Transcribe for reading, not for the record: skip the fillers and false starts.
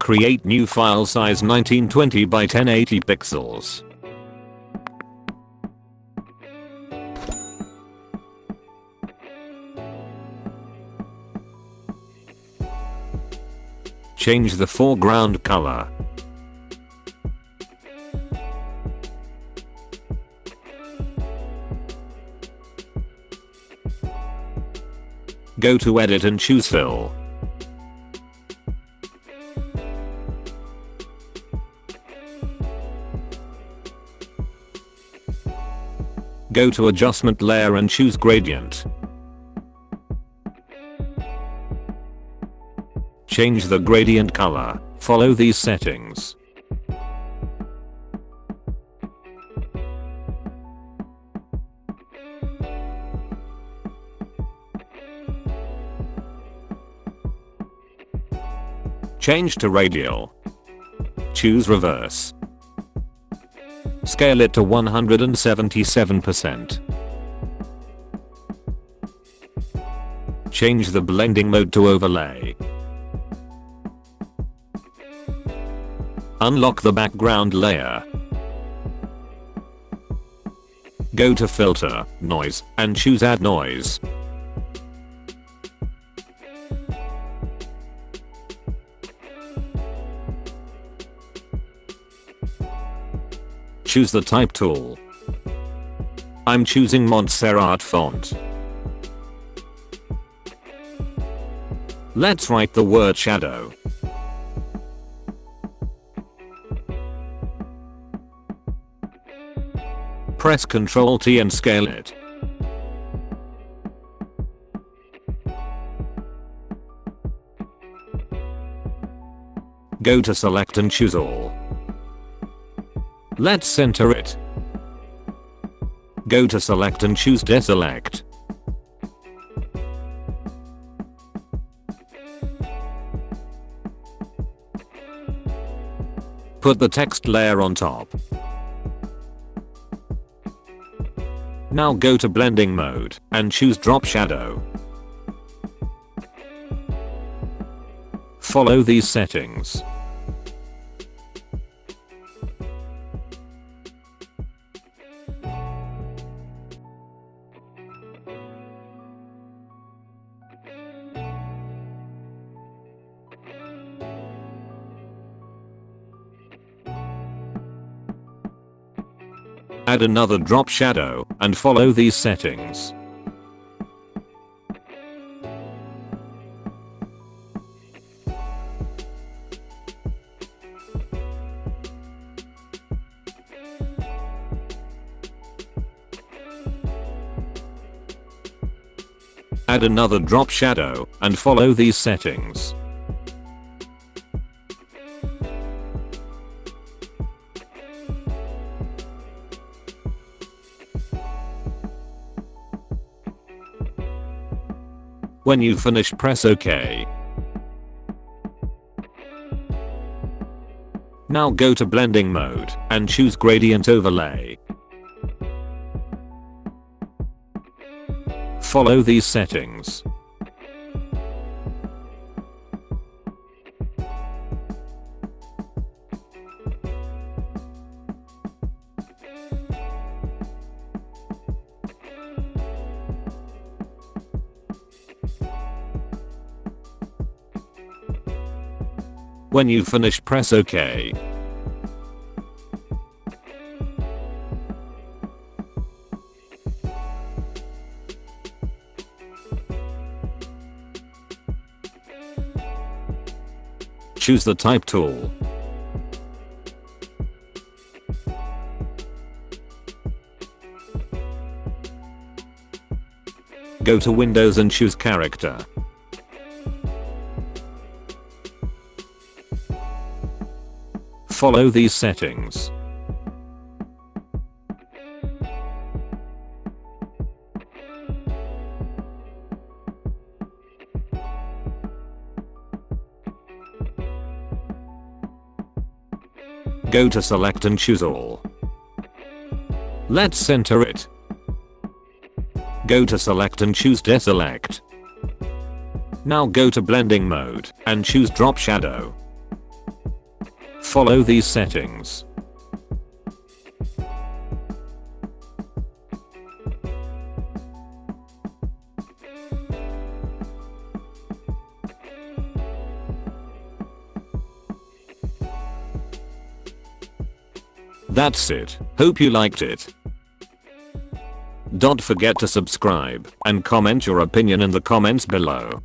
Create new file size 1920 by 1080 pixels. Change the foreground color. Go to edit and choose fill. Go to adjustment layer and choose gradient. Change the gradient color. Follow these settings. Change to radial. Choose reverse. Scale it to 177%. Change the blending mode to overlay. Unlock the background layer. Go to filter, noise, and choose add noise. Choose the type tool. I'm choosing Montserrat font. Let's write the word shadow. Press Ctrl T and scale it. Go to select and choose all. Let's center it. Go to select and choose deselect. Put the text layer on top. Now go to blending mode and choose drop shadow. Follow these settings. Add another drop shadow and follow these settings. Add another drop shadow and follow these settings. When you finish, press OK. Now go to blending mode and choose gradient overlay. Follow these settings. When you finish, press OK. Choose the type tool. Go to Windows and choose character. Follow these settings. Go to select and choose all. Let's center it. Go to select and choose deselect. Now go to blending mode and choose drop shadow. follow these settings. That's it. Hope you liked it. Don't forget to subscribe and comment your opinion in the comments below.